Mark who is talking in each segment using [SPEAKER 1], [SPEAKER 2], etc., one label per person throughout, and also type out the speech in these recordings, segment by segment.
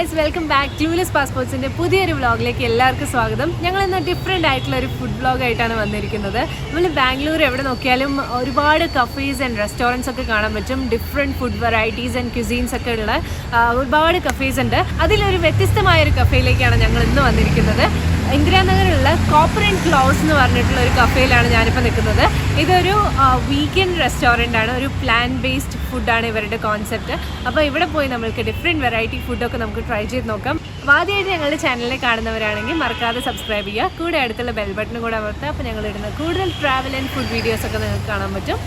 [SPEAKER 1] Guys, welcome back. Clueless പാസ്പോർട്സിൻ്റെ പുതിയൊരു വ്ളോഗിലേക്ക് എല്ലാവർക്കും സ്വാഗതം. ഞങ്ങൾ ഇന്ന് ഡിഫറെൻ്റ് ആയിട്ടുള്ള ഒരു ഫുഡ് വ്ളോഗായിട്ടാണ് വന്നിരിക്കുന്നത്. നമ്മൾ ബാംഗ്ലൂർ എവിടെ നോക്കിയാലും ഒരുപാട് കഫേസ് ആൻഡ് റെസ്റ്റോറൻറ്റ്സ് ഒക്കെ കാണാൻ പറ്റും. Different food varieties and cuisines ഒക്കെ ഉള്ള ഒരുപാട് കഫേസ് ഉണ്ട്. അതിലൊരു വ്യത്യസ്തമായൊരു കഫേയിലേക്കാണ് ഞങ്ങൾ ഇന്ന് വന്നിരിക്കുന്നത്. ഇന്ദിരാനഗറിലുള്ള കോപ്പർ ആൻഡ് ക്ലോവ്സ് എന്ന് പറഞ്ഞിട്ടുള്ള ഒരു കഫേയിലാണ് ഞാനിപ്പോൾ നിൽക്കുന്നത്. ഇതൊരു വീഗൻ റെസ്റ്റോറൻ്റ് ആണ്. ഒരു പ്ലാൻ ബേസ്ഡ് ഫുഡാണ് ഇവരുടെ കോൺസെപ്റ്റ്. അപ്പോൾ ഇവിടെ പോയി നമ്മൾക്ക് ഡിഫറെൻറ്റ് വെറൈറ്റി ഫുഡൊക്കെ നമുക്ക് ട്രൈ ചെയ്ത് നോക്കാം. ആദ്യമായിട്ട് ഞങ്ങളുടെ ചാനലിൽ കാണുന്നവരാണെങ്കിൽ മറക്കാതെ സബ്സ്ക്രൈബ് ചെയ്യുക. കൂടെ അടുത്തുള്ള ബെൽ ബട്ടൺ കൂടെ അമർത്തുക. അപ്പോൾ ഞങ്ങൾ ഇടുന്ന കൂടുതൽ ട്രാവൽ ആൻഡ് ഫുഡ് വീഡിയോസൊക്കെ നിങ്ങൾക്ക് കാണാൻ പറ്റും.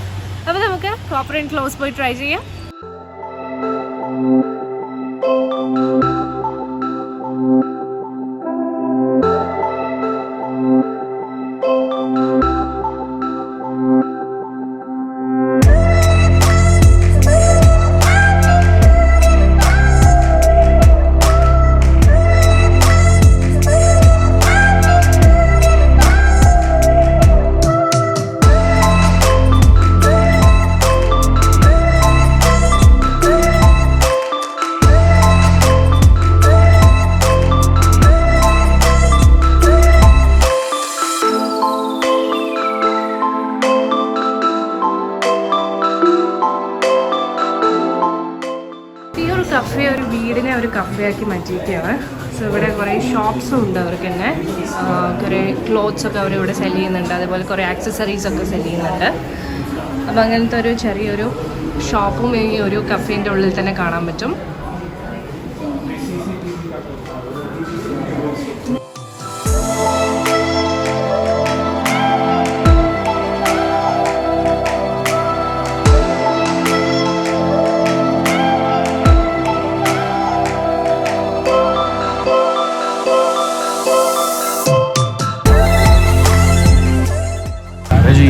[SPEAKER 1] അപ്പോൾ നമുക്ക് കോപ്പർ ആൻഡ് ക്ലോവ്സ് പോയി ട്രൈ ചെയ്യാം. കഫേ ഒരു വീടിനെ ഒരു കഫേയാക്കി മാറ്റിയിരിക്കുകയാണ്. സോ ഇവിടെ കുറേ ഷോപ്സും ഉണ്ട്. അവർക്ക് തന്നെ കുറേ ക്ലോത്ത്സ് ഒക്കെ അവരിവിടെ സെല് ചെയ്യുന്നുണ്ട്. അതേപോലെ കുറേ ആക്സസറീസ് ഒക്കെ സെല് ചെയ്യുന്നുണ്ട്. അപ്പോൾ അങ്ങനത്തെ ഒരു ചെറിയൊരു ഷോപ്പും ഈ ഒരു കഫേൻ്റെ ഉള്ളിൽ തന്നെ കാണാൻ പറ്റും.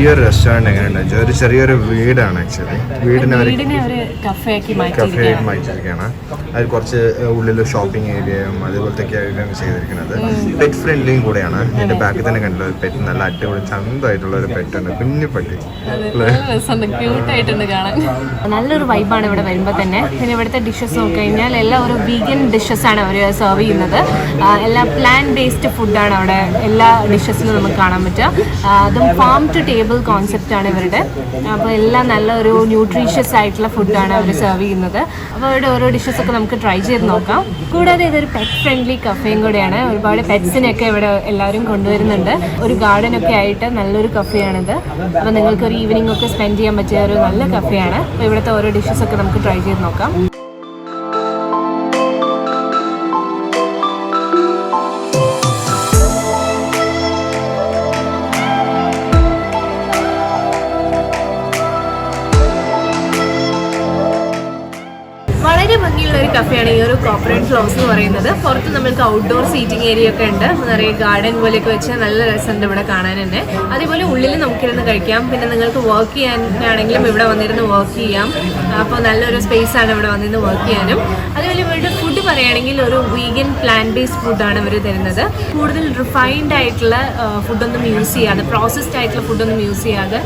[SPEAKER 2] ഈ ഒരു റെസ്റ്റോറൻറ്റ് എങ്ങനെയുണ്ട്? ഒരു ചെറിയൊരു വീടാണ്. ആക്ച്വലി വീടിനെ
[SPEAKER 1] കഫേയാക്കി
[SPEAKER 2] മാറ്റിയിരിക്കുകയാണ്. അതിൽ കുറച്ച് ഉള്ളിൽ ഷോപ്പിംഗ് ഏരിയയും അതുപോലത്തെ ആയിട്ടാണ് ചെയ്തിരിക്കുന്നത്. പെറ്റ് ഫ്രണ്ട്ലിയും കൂടെയാണ്. എൻ്റെ ബാക്കിൽ തന്നെ കണ്ടില്ല ഒരു പെറ്റ്, നല്ല അടിപൊളി ചന്തമായിട്ടുള്ള ഒരു പെറ്റുണ്ട്, കുഞ്ഞു പട്ടി.
[SPEAKER 1] നല്ലൊരു വൈബാണ് ഇവിടെ വരുമ്പോൾ തന്നെ. പിന്നെ ഇവിടുത്തെ ഡിഷസ് നോക്കി കഴിഞ്ഞാൽ എല്ലാം ഒരു വീഗൻ ഡിഷസ് ആണ് അവർ സെർവ് ചെയ്യുന്നത്. എല്ലാം പ്ലാൻ ബേസ്ഡ് ഫുഡാണ് അവിടെ എല്ലാ ഡിഷസിലും നമുക്ക് കാണാൻ പറ്റുക. അതും ഫാം ടു ടേബിൾ കോൺസെപ്റ്റ് ആണ് ഇവരുടെ. അപ്പോൾ എല്ലാം നല്ലൊരു ന്യൂട്രീഷ്യസ് ആയിട്ടുള്ള ഫുഡാണ് അവർ സെർവ് ചെയ്യുന്നത്. അപ്പോൾ അവരുടെ ഓരോ ഡിഷസൊക്കെ നമുക്ക് ട്രൈ ചെയ്ത് നോക്കാം. കൂടാതെ ഇതൊരു പെറ്റ് ഫ്രണ്ട്ലി കഫേയും കൂടെയാണ്. ഒരുപാട് പെറ്റ്സിനെയൊക്കെ ഇവിടെ എല്ലാവരും കൊണ്ടുവരുന്നുണ്ട്. ഒരു ഗാർഡനൊക്കെ ആയിട്ട് നല്ലൊരു കഫേയാണിത്. അപ്പോൾ നിങ്ങൾക്ക് ഒരു ഈവനിംഗ് ഒക്കെ സ്പെൻഡ് ചെയ്യാൻ പറ്റിയ ഒരു നല്ല കഫേയാണ്. അപ്പോൾ ഇവിടുത്തെ ഓരോ ഡിഷസൊക്കെ നമുക്ക് ട്രൈ ചെയ്ത് നോക്കാം. വളരെ ഭംഗിയുള്ള ഒരു കഫേയാണ് ഈ ഒരു കോപ്പർ ആൻഡ് ക്ലോവ്സ് എന്ന് പറയുന്നത്. പുറത്ത് നമ്മൾക്ക് ഔട്ട്ഡോർ സീറ്റിംഗ് ഏരിയ ഒക്കെ ഉണ്ട്. നിറയെ ഗാർഡൻ പോലെയൊക്കെ വെച്ച് നല്ല രസമുണ്ട് ഇവിടെ കാണാൻ തന്നെ. അതേപോലെ ഉള്ളിൽ നമുക്കിരുന്ന് കഴിക്കാം. പിന്നെ നിങ്ങൾക്ക് വർക്ക് ചെയ്യാനാണെങ്കിലും ഇവിടെ വന്നിരുന്ന് വർക്ക് ചെയ്യാം. അപ്പോൾ നല്ലൊരു സ്പേസ് ആണ് ഇവിടെ വന്നിരുന്ന് വർക്ക് ചെയ്യാനും. അതേപോലെ ഇവരുടെ ഫുഡ് പറയുകയാണെങ്കിൽ ഒരു വീഗൻ പ്ലാൻ ബേസ്ഡ് ഫുഡാണ് ഇവർ തരുന്നത്. കൂടുതൽ റിഫൈൻഡ് ആയിട്ടുള്ള ഫുഡൊന്നും യൂസ് ചെയ്യാതെ, പ്രോസസ്ഡ് ആയിട്ടുള്ള ഫുഡൊന്നും യൂസ് ചെയ്യാതെ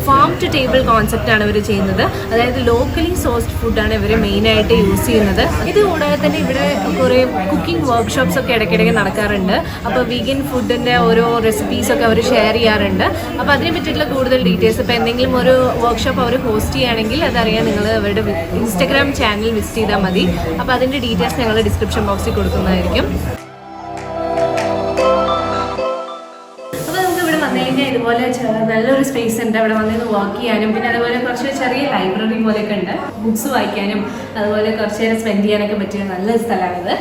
[SPEAKER 1] ഫാം ടു ടേബിൾ കോൺസെപ്റ്റാണ് ഇവർ ചെയ്യുന്നത്. അതായത് ലോക്കലി സോഴ്സ്ഡ് ഫുഡാണ് ഇവർ മെയിനായിട്ട് യൂസ് ചെയ്യുന്നത്. ഇത് കൂടാതെ തന്നെ ഇവിടെ കുറേ കുക്കിംഗ് വർക്ക്ഷോപ്സ് ഒക്കെ ഇടയ്ക്കിടയ്ക്ക് നടക്കാറുണ്ട്. അപ്പോൾ വീഗൻ ഫുഡിൻ്റെ ഓരോ റെസിപ്പീസൊക്കെ അവർ ഷെയർ ചെയ്യാറുണ്ട്. അപ്പോൾ അതിനെ പറ്റിയിട്ടുള്ള കൂടുതൽ ഡീറ്റെയിൽസ്, ഇപ്പോൾ എന്തെങ്കിലും ഒരു വർക്ക്ഷോപ്പ് അവർ ഹോസ്റ്റ് ചെയ്യുകയാണെങ്കിൽ അതറിയാൻ നിങ്ങൾ അവരുടെ ഇൻസ്റ്റഗ്രാം ചാനൽ വിസിറ്റ് ചെയ്താൽ മതി. അപ്പോൾ അതിൻ്റെ ഡീറ്റെയിൽസ് ഞങ്ങൾ ഡിസ്ക്രിപ്ഷൻ ബോക്സിൽ കൊടുക്കുന്നതായിരിക്കും. ഇതുപോലെ നല്ലൊരു സ്പേസ് ഉണ്ട്. അവിടെ വന്നിരുന്ന് വർക്ക് ചെയ്യാനും പിന്നെ അതുപോലെ കുറച്ച് ചെറിയ ലൈബ്രറി പോലെയൊക്കെ ഉണ്ട്. ബുക്സ് വായിക്കാനും അതുപോലെ കുറച്ച് നേരം സ്പെൻഡ് ചെയ്യാനൊക്കെ പറ്റിയ നല്ലൊരു സ്ഥലമാണിത്.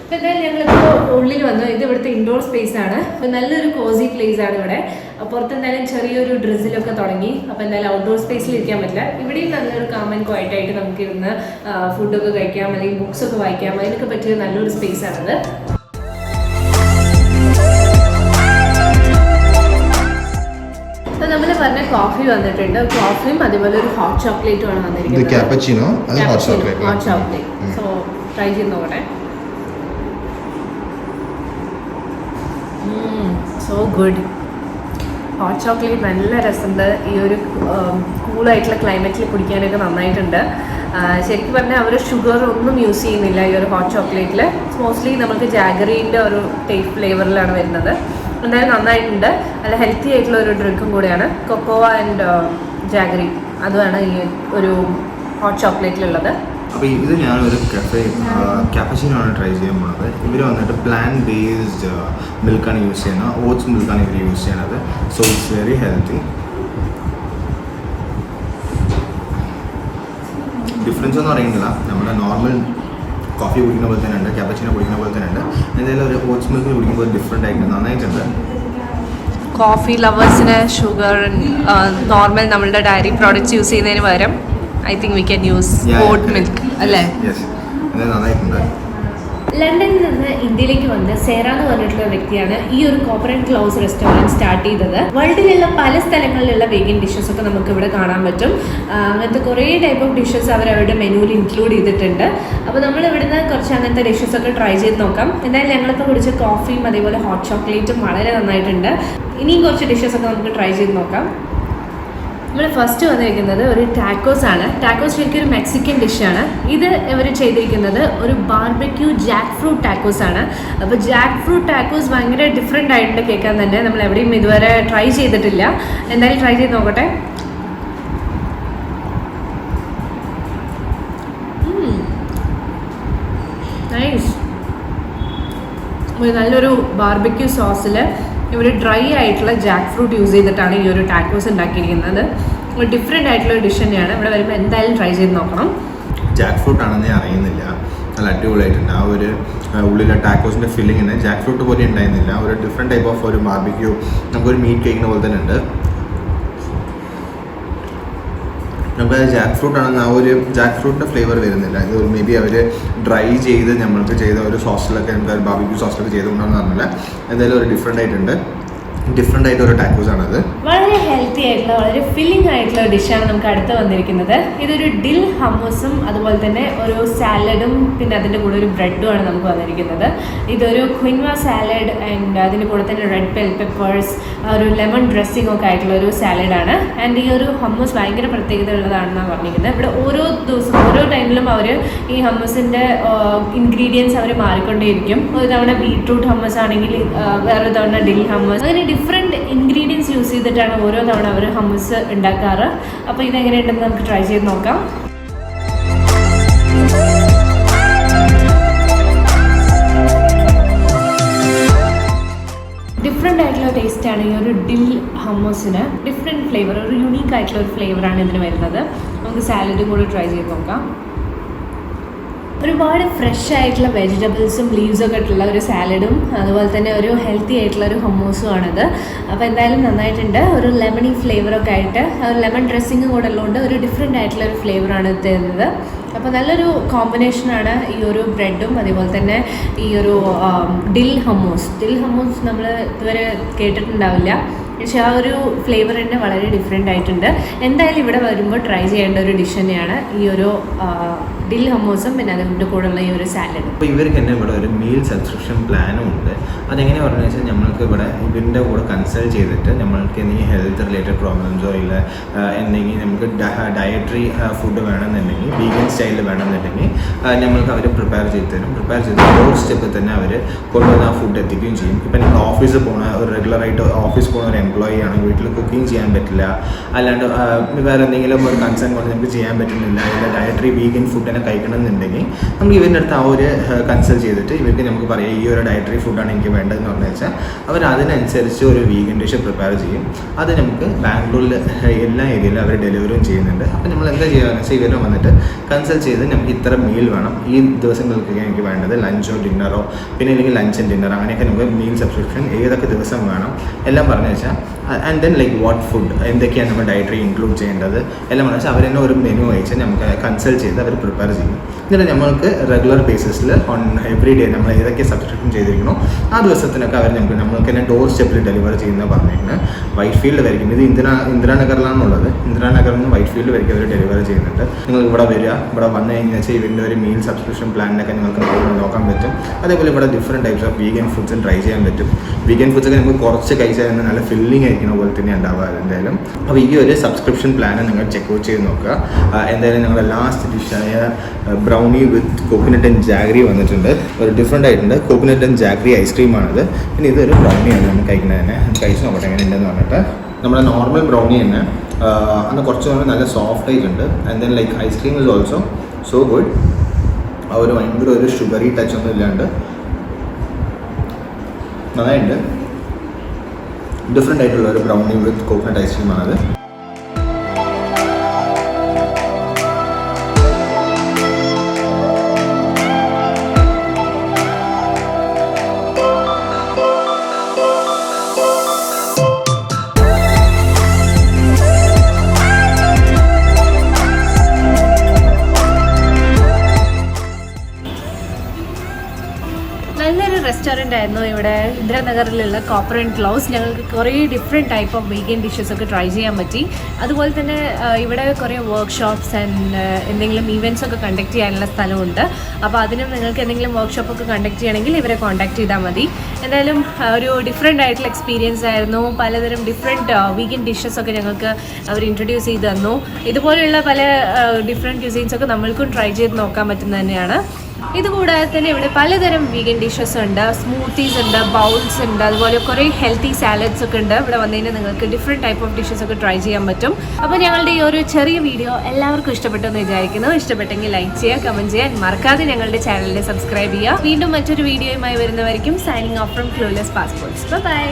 [SPEAKER 1] അപ്പോൾ എന്തായാലും ഞങ്ങളിപ്പോൾ ഉള്ളിൽ വന്നു. ഇത് ഇവിടുത്തെ ഇൻഡോർ സ്പേസ് ആണ്. അപ്പോൾ നല്ലൊരു കോസി പ്ലേസ് ആണ് ഇവിടെ. പുറത്ത് എന്തായാലും ചെറിയൊരു ഡ്രിസിലൊക്കെ തുടങ്ങി. അപ്പോൾ എന്തായാലും ഔട്ട്ഡോർ സ്പേസിൽ ഇരിക്കാൻ പറ്റില്ല. ഇവിടെയും നല്ലൊരു കാം ആൻഡ് ക്വയറ്റ് ആയിട്ട് നമുക്ക് ഇരുന്ന് ഫുഡൊക്കെ കഴിക്കാം, അല്ലെങ്കിൽ ബുക്സൊക്കെ വായിക്കാം. അതിനൊക്കെ പറ്റിയ നല്ലൊരു സ്പേസ് ആണത്. അപ്പോൾ നമ്മൾ പറഞ്ഞ കോഫി വന്നിട്ടുണ്ട്. കോഫിയും അതുപോലെ ഒരു ഹോട്ട് ചോക്ലേറ്റും ആണ് വന്നിരിക്കുന്നത്. Hot chocolate. സോ ട്രൈ ചെയ്ത് നോക്കട്ടെ. So good. ഹോട്ട് ചോക്ലേറ്റ് നല്ല രസമുണ്ട്. ഈ ഒരു കൂളായിട്ടുള്ള ക്ലൈമറ്റിൽ കുടിക്കാനൊക്കെ നന്നായിട്ടുണ്ട്. ശരിക്കും പറഞ്ഞാൽ അവർ ഷുഗർ ഒന്നും യൂസ് ചെയ്യുന്നില്ല ഈ ഒരു ഹോട്ട് ചോക്ലേറ്റിൽ. മോസ്റ്റ്ലി നമുക്ക് ജാഗറീൻ്റെ ഒരു ടേസ്റ്റ് ഫ്ലേവറിലാണ് വരുന്നത്. എന്തായാലും നന്നായിട്ടുണ്ട്. നല്ല ഹെൽത്തി ആയിട്ടുള്ള ഒരു ഡ്രിങ്കും കൂടെയാണ്. കൊക്കോവ ആൻഡ് ജാഗറി അതുമാണ് ഈ ഒരു ഹോട്ട് ചോക്ലേറ്റിലുള്ളത്.
[SPEAKER 2] അപ്പോൾ ഇത് ഞാനൊരു ക്യാപ്പച്ചിനോ ആണ് ട്രൈ ചെയ്യാൻ പോകുന്നത്. ഇവർ വന്നിട്ട് പ്ലാന്റ് ബേസ്ഡ് മിൽക്കാണ് യൂസ് ചെയ്യുന്നത്. ഓട്സ് മിൽക്കാണ് ഇവർ യൂസ് ചെയ്യുന്നത്. So it's very healthy. Difference ഒന്നും അറിയുന്നില്ല. നമ്മുടെ നോർമൽ കോഫി കുടിക്കുന്ന പോലെ തന്നെ ഉണ്ട്, ക്യാപ്പച്ചിനോ കുടിക്കുന്ന പോലെ തന്നെ ഉണ്ട്. എന്തായാലും ഒരു ഓട്സ് മിൽക്ക് കുടിക്കുമ്പോൾ ഡിഫറെൻ്റ് ആയിട്ട് നന്നായിട്ടുണ്ട്.
[SPEAKER 1] കോഫി ലവേഴ്സിന് ഷുഗർ നോർമൽ നമ്മളുടെ ഡയറി പ്രോഡക്റ്റ്സ് യൂസ് ചെയ്യുന്നതിന് പകരം I think we can use oat milk അല്ലേ?
[SPEAKER 2] യെസ്, ഇത് നന്നായിട്ടുണ്ട്.
[SPEAKER 1] ലണ്ടനിൽ നിന്ന് ഇന്ത്യയിലേക്ക് വന്ന് സേറ എന്ന് പറഞ്ഞിട്ടുള്ള വ്യക്തിയാണ് ഈ ഒരു copper and cloves restaurant start ചെയ്തത്. വേൾഡിലുള്ള പല സ്ഥലങ്ങളിലുള്ള വെഗൻ ഡിഷസ് ഒക്കെ നമുക്ക് ഇവിടെ കാണാൻ പറ്റും. അങ്ങനത്തെ കുറേ ടൈപ്പ് ഓഫ് ഡിഷസ് അവർ അവരുടെ മെനുവിൽ ഇൻക്ലൂഡ് ചെയ്തിട്ടുണ്ട്. അപ്പോൾ നമ്മൾ ഇവിടുന്ന് കുറച്ച് അങ്ങനത്തെ ഡിഷസ് ഒക്കെ ട്രൈ ചെയ്ത് നോക്കാം. എന്തായാലും ഞങ്ങളിപ്പോൾ കുടിച്ച കോഫിയും അതേപോലെ ഹോട്ട് ചോക്ലേറ്റും വളരെ നന്നായിട്ടുണ്ട്. ഇനിയും കുറച്ച് ഡിഷസ് ഒക്കെ നമുക്ക് ട്രൈ ചെയ്ത് നോക്കാം. നമ്മൾ ഫസ്റ്റ് വന്നിരിക്കുന്നത് ഒരു ടാക്കോസ് ആണ്. ടാക്കോസ് ശരിക്കും ഒരു മെക്സിക്കൻ ഡിഷാണ്. ഇത് ഇവർ ചെയ്തിരിക്കുന്നത് ഒരു ബാർബക്യൂ ജാക്ക് ഫ്രൂട്ട് ടാക്കോസ് ആണ്. അപ്പോൾ ജാക്ക് ഫ്രൂട്ട് ടാക്കോസ് ഭയങ്കര ഡിഫറെൻ്റ് ആയിട്ട് കേൾക്കാൻ തന്നെ നമ്മൾ എവിടെയും ഇതുവരെ ട്രൈ ചെയ്തിട്ടില്ല. എന്തായാലും ട്രൈ ചെയ്ത് നോക്കട്ടെ. നൈസ്. ഒരു നല്ലൊരു ബാർബക്യൂ സോസിൽ ഇവർ ഡ്രൈ ആയിട്ടുള്ള ജാക്ക് ഫ്രൂട്ട് യൂസ് ചെയ്തിട്ടാണ് ഈ ഒരു ടാക്കോസ് ഉണ്ടാക്കിയിരിക്കുന്നത്. ഒരു ഡിഫറെൻ്റ് ആയിട്ടുള്ള ഡിഷ് തന്നെയാണ്. ഇവിടെ വരുമ്പോൾ എന്തായാലും ട്രൈ ചെയ്ത് നോക്കണം.
[SPEAKER 2] ജാക്ക് ഫ്രൂട്ട് ആണെന്ന് ഞാൻ അറിയുന്നില്ല. നല്ല അടിപൊളിയായിട്ടുണ്ട്. ആ ഒരു ഉള്ളിലെ ടാക്കോസിൻ്റെ ഫില്ലിങ്ങിന് ജാക്ക് ഫ്രൂട്ട് പോലെ ഉണ്ടായിരുന്നില്ല. ഒരു ഡിഫറെൻറ്റ് ടൈപ്പ് ഓഫ് ഒരു ബാർബിക്യൂ, നമുക്കൊരു മീറ്റ് കേക്കിന് പോലെ തന്നെ ഉണ്ട്. നമുക്ക് ജാക്ക് ഫ്രൂട്ട് ആണെന്ന് ആ ഒരു ജാക്ക് ഫ്രൂട്ടിൻ്റെ ഫ്ലേവർ വരുന്നില്ല. ഇത് മേ ബി അവർ ഡ്രൈ ചെയ്ത് നമ്മൾക്ക് ചെയ്ത ഒരു സോസിലൊക്കെ നമുക്ക് ബാർബിക്യൂ സോസിലൊക്കെ ചെയ്തുകൊണ്ടാണെന്ന് പറഞ്ഞില്ല. എന്തായാലും ഒരു ഡിഫറെൻ്റ് ആയിട്ടുണ്ട്. ഡിഫറെൻ്റ് ആയിട്ട് ഒരു ടാക്കോസ് ആണത്.
[SPEAKER 1] വളരെ ഹെൽത്തി ആയിട്ടുള്ള വളരെ ഫില്ലിംഗ് ആയിട്ടുള്ള ഡിഷാണ് നമുക്ക് അടുത്ത് വന്നിരിക്കുന്നത്. ഇതൊരു ഡിൽ ഹമ്മൂസും അതുപോലെ തന്നെ ഒരു സാലഡും പിന്നെ അതിൻ്റെ കൂടെ ഒരു ബ്രെഡുമാണ് നമുക്ക് വന്നിരിക്കുന്നത്. ഇതൊരു ക്വിൻവ സാലഡ് ആൻഡ് അതിൻ്റെ കൂടെ തന്നെ റെഡ് ബെൽ പെപ്പേഴ്സ്, ഒരു ലെമൺ ഡ്രസ്സിംഗ് ഒക്കെ ആയിട്ടുള്ള ഒരു സാലഡാണ്. ആൻഡ് ഈ ഒരു ഹമ്മൂസ് ഭയങ്കര പ്രത്യേകത ഉള്ളതാണെന്നാണ് പറഞ്ഞിരിക്കുന്നത്. ഇവിടെ ഓരോ ദിവസം ഓരോ ടൈമിലും അവർ ഈ ഹമ്മൂസിൻ്റെ ഇൻഗ്രീഡിയൻസ് അവർ മാറിക്കൊണ്ടേയിരിക്കും. ഒരു തവണ ബീട്രൂട്ട് ഹമ്മസ് ആണെങ്കിൽ വേറൊരു തവണ ഡിൽ ഹമ്മസ്, അങ്ങനെ ഡിഫറെൻറ്റ് ഇൻഗ്രീഡിയൻസ് യൂസ് ചെയ്തിട്ടാണ് ഓരോ തവണ അവർ ഹമ്മസ് ഉണ്ടാക്കാറ്. അപ്പോൾ ഇതെങ്ങനെയുണ്ടെന്ന് നമുക്ക് ട്രൈ ചെയ്ത് നോക്കാം. ഡിഫറെൻ്റ് ആയിട്ടുള്ള ടേസ്റ്റാണ് ഈ ഒരു ഡിൽ ഹമ്മസിന്. ഡിഫറെൻറ്റ് ഫ്ലേവർ, ഒരു യുണീക്ക് ആയിട്ടുള്ള ഒരു ഫ്ലേവറാണ് ഇതിന് വരുന്നത്. നമുക്ക് സാലഡും കൂടി ട്രൈ ചെയ്ത് നോക്കാം. ഒരുപാട് ഫ്രഷ് ആയിട്ടുള്ള വെജിറ്റബിൾസും ലീവ്സും ഒക്കെ ആയിട്ടുള്ള ഒരു സാലഡും അതുപോലെ തന്നെ ഒരു ഹെൽത്തി ആയിട്ടുള്ള ഒരു ഹമ്മൂസും ആണിത്. അപ്പോൾ എന്തായാലും നന്നായിട്ടുണ്ട്. ഒരു ലെമണി ഫ്ലേവറൊക്കെ ആയിട്ട് ഒരു ലെമൺ ഡ്രസ്സിങ്ങും കൂടെ ഉള്ളതുകൊണ്ട് ഒരു ഡിഫറെൻ്റ് ആയിട്ടുള്ള ഒരു ഫ്ലേവറാണ് ഇത് തരുന്നത്. അപ്പോൾ നല്ലൊരു കോമ്പിനേഷനാണ് ഈ ഒരു ബ്രെഡും അതേപോലെ തന്നെ ഈ ഒരു ഡിൽ ഹമ്മൂസ്. ഡിൽ ഹമ്മൂസ് നമ്മൾ ഇതുവരെ കേട്ടിട്ടുണ്ടാവില്ല, പക്ഷേ ആ ഒരു ഫ്ലേവർ തന്നെ വളരെ ഡിഫറെൻ്റ് ആയിട്ടുണ്ട്. എന്തായാലും ഇവിടെ വരുമ്പോൾ ട്രൈ ചെയ്യേണ്ട ഒരു ഡിഷ് തന്നെയാണ് ഈ ഒരു ഡിൽ ഹമ്മൂസും പിന്നെ അതിൻ്റെ കൂടെയുള്ള ഈ ഒരു സാലഡ്.
[SPEAKER 2] അപ്പോൾ ഇവർക്ക് തന്നെ ഇവിടെ ഒരു മീൽ സബ്സ്ക്രിപ്ഷൻ പ്ലാനും ഉണ്ട്. അതെങ്ങനെയാണ് പറഞ്ഞു വെച്ചാൽ നമ്മൾക്ക് ഇവിടെ ഇതിൻ്റെ കൂടെ കൺസൾട്ട് ചെയ്തിട്ട് നമ്മൾക്ക് എന്തെങ്കിലും ഹെൽത്ത് റിലേറ്റഡ് പ്രോബ്ലംസോ ഇല്ല എന്തെങ്കിലും നമുക്ക് ഡയറ്ററി ഫുഡ് വേണമെന്നുണ്ടെങ്കിൽ വീഗൻ സ്റ്റൈലിൽ വേണമെന്നുണ്ടെങ്കിൽ നമ്മൾക്ക് അവർ പ്രിപ്പയർ ചെയ്ത് തരും. പ്രിപ്പയർ ചെയ്ത് ഓരോ സ്റ്റെപ്പിൽ തന്നെ അവർ കൊണ്ടുവന്ന് ആ ഫുഡ് എത്തിക്കുകയും ചെയ്യും. ഇപ്പം നിങ്ങൾ ഓഫീസിൽ പോകുന്ന ഒരു റെഗുലറായിട്ട് ഓഫീസ് പോകുന്ന ഒരു എംപ്ലോയി ആണ്, വീട്ടിൽ കുക്കിംഗ് ചെയ്യാൻ പറ്റില്ല, അല്ലാണ്ട് വേറെ എന്തെങ്കിലും ഒരു കൺസേൺ കൊണ്ട് നമുക്ക് ചെയ്യാൻ പറ്റുന്നില്ല, ഇല്ല ഡയറ്ററി വീഗൻ ഫുഡ് തന്നെ കഴിക്കണമെന്നുണ്ടെങ്കിൽ നമുക്ക് ഇവരുടെ അടുത്ത് ആ ഒരു കൺസൾട്ട് ചെയ്തിട്ട് ഇവർക്ക് നമുക്ക് പറയാം ഈ ഒരു ഡയറ്ററി ഫുഡാണ് എനിക്ക് വേണ്ടതെന്ന് പറഞ്ഞു വെച്ചാൽ അവർ അതിനനുസരിച്ച് ഒരു വീഗൻ ഡിഷ് പ്രിപ്പയർ ചെയ്യും. അത് നമുക്ക് ബാംഗ്ലൂരിൽ എല്ലാ ഏരിയയിലും അവർ ഡെലിവറിയും ചെയ്യുന്നുണ്ട്. അപ്പോൾ നമ്മൾ എന്താ ചെയ്യുകയെന്ന് വെച്ചാൽ ഇവർ വന്നിട്ട് കൺസൾട്ട് ചെയ്ത് നമുക്ക് ഇത്ര മീൽ വേണം, ഈ ദിവസങ്ങൾക്കൊക്കെ എനിക്ക് വേണ്ടത് ലഞ്ചോ ഡിന്നറോ പിന്നെ അല്ലെങ്കിൽ ലഞ്ച് ആൻഡ് ഡിന്നർ അങ്ങനെയൊക്കെ നമുക്ക് മീൽ സബ്സ്ക്രിപ്ഷൻ ഏതൊക്കെ ദിവസം വേണം എല്ലാം പറഞ്ഞു വെച്ചാൽ and then like what food എന്തൊക്കെയാണ് നമ്മൾ ഡയറ്ററി ഇൻക്ലൂഡ് ചെയ്യേണ്ടത് എല്ലാം പറഞ്ഞു വെച്ചാൽ അവർ തന്നെ ഒരു മെനു അയച്ച് നമുക്ക് കൺസൾട്ട് ചെയ്ത് അവർ പ്രിപ്പയർ ചെയ്യും. എന്നിട്ട് നമ്മൾക്ക് റെഗുലർ ബേസിസിൽ ഓൺ എവറി ഡേ നമ്മൾ ഏതൊക്കെ സബ്സ്ക്രിപ്ഷൻ ചെയ്തിരിക്കണോ ആ ദിവസത്തിനൊക്കെ അവർ നമ്മൾക്ക് തന്നെ ഡോർ സ്റ്റെപ്പിൽ ഡെലിവർ ചെയ്യുന്ന പറഞ്ഞിരിക്കുന്നത്. വൈറ്റ് ഫീൽഡ് വരയ്ക്കും. ഇത് ഇന്ദിരാനഗറിലാണുള്ളത്. ഇന്ദിരാനഗറിൽ നിന്ന് വൈറ്റ് ഫീൽഡ് വരയ്ക്കും അവർ ഡെലിവർ ചെയ്യുന്നുണ്ട്. നിങ്ങൾ ഇവിടെ വരിക, ഇവിടെ വന്നു കഴിഞ്ഞാൽ വെച്ചാൽ ഇവരുടെ ഒരു മീൽ സബ്സ്ക്രിപ്ഷൻ പ്ലാനിനൊക്കെ നിങ്ങൾക്ക് നോക്കാൻ പറ്റും. അതേപോലെ ഇവിടെ ഡിഫറെൻറ്റ് ടൈപ്സ് ഓഫ് വീഗൻ ഫുഡ്സും ട്രൈ ചെയ്യാൻ പറ്റും. വീഗൻ ഫുഡ്സൊക്കെ നമുക്ക് കുറച്ച് കഴിച്ചാൽ നല്ല ഫിൽ ഫില്ലിംഗ് ആയിരിക്കുന്ന പോലെ തന്നെ ഉണ്ടാവുക എന്തായാലും. അപ്പോൾ ഈ ഒരു സബ്സ്ക്രിപ്ഷൻ പ്ലാൻ നിങ്ങൾ ചെക്ക് ഔട്ട് ചെയ്ത് നോക്കുക. എന്തായാലും ഞങ്ങളുടെ ലാസ്റ്റ് ഡിഷായ brownie with coconut and jaggery വന്നിട്ടുണ്ട്. ഒരു ഡിഫറെൻ്റ് ആയിട്ടുണ്ട്. കോക്കനട്ട് ആൻഡ് ജാഗ്രി ഐസ്ക്രീമാണിത്. പിന്നെ ഇതൊരു ബ്രൗണിയാണ് നമ്മൾ കഴിക്കുന്നത് തന്നെ. കഴിച്ച് നോക്കട്ടെ എങ്ങനെ ഉണ്ടെന്ന് പറഞ്ഞിട്ട്. നമ്മുടെ നോർമൽ ബ്രൗണി തന്നെ അന്ന് കുറച്ച് നല്ല സോഫ്റ്റ് ആയിട്ടുണ്ട്. And then like ice cream is also so good. ആ ഒരു ഭയങ്കര ഒരു ഷുഗറി ടച്ച് ഒന്നും ഇല്ലാണ്ട് നന്നായിട്ടുണ്ട്. ഡിഫറെൻ്റ് ആയിട്ടുള്ള ഒരു ബ്രൗണി വിത്ത് കോക്കനട്ട് ഐസ്ക്രീമാണത്.
[SPEAKER 1] നല്ലൊരു റെസ്റ്റോറൻ്റ് ആയിരുന്നു ഇവിടെ ഇന്ദിരാനഗറിലുള്ള കോപ്പർ ആൻഡ് ക്ലോവ്സ്. ഞങ്ങൾക്ക് കുറേ different type of vegan dishes ഒക്കെ ട്രൈ ചെയ്യാൻ പറ്റി. അതുപോലെ തന്നെ ഇവിടെ കുറേ വർക്ക്ഷോപ്സ് ആൻഡ് എന്തെങ്കിലും ഈവൻറ്റ്സ് ഒക്കെ കണ്ടക്ട് ചെയ്യാനുള്ള സ്ഥലമുണ്ട്. അപ്പോൾ അതിനും നിങ്ങൾക്ക് എന്തെങ്കിലും വർക്ക്ഷോപ്പൊക്കെ കണ്ടക്ട് ചെയ്യണമെങ്കിൽ ഇവരെ കോൺടാക്ട് ചെയ്താൽ മതി. എന്തായാലും ഒരു ഡിഫറെൻ്റ് ആയിട്ടുള്ള എക്സ്പീരിയൻസ് ആയിരുന്നു. പലതരം ഡിഫറെൻറ്റ് വീഗൻ ഡിഷസ് ഒക്കെ ഞങ്ങൾക്ക് അവർ ഇൻട്രൊഡ്യൂസ് ചെയ്ത് തന്നു. ഇതുപോലെയുള്ള പല ഡിഫറെൻറ്റ് ക്യൂസീൻസ് ഒക്കെ നമ്മൾക്കും ട്രൈ ചെയ്ത് നോക്കാൻ പറ്റുന്നത് തന്നെയാണ്. ഇതുകൂടാതെ തന്നെ ഇവിടെ പലതരം വീഗൻ ഡിഷസ് ഉണ്ട്, സ്മൂത്തീസ് ഉണ്ട്, ബൗൾസ് ഉണ്ട്, അതുപോലെ കുറേ ഹെൽത്തി സാലഡ്സ് ഒക്കെ ഉണ്ട്. ഇവിടെ വന്നു കഴിഞ്ഞാൽ നിങ്ങൾക്ക് ഡിഫറെൻറ്റ് ടൈപ്പ് ഓഫ് ഡിഷസ് ഒക്കെ ട്രൈ ചെയ്യാൻ പറ്റും. അപ്പോൾ ഞങ്ങളുടെ ഈ ഒരു ചെറിയ വീഡിയോ എല്ലാവർക്കും ഇഷ്ടപ്പെട്ടെന്ന് വിചാരിക്കുന്നു. ഇഷ്ടപ്പെട്ടെങ്കിൽ ലൈക്ക് ചെയ്യുക, കമൻറ്റ് ചെയ്യാൻ മറക്കാതെ ഞങ്ങളുടെ ചാനലിനെ സബ്സ്ക്രൈബ് ചെയ്യുക. വീണ്ടും മറ്റൊരു വീഡിയോയുമായി വരുന്നവരിക്കും signing off from Clueless Passports. By.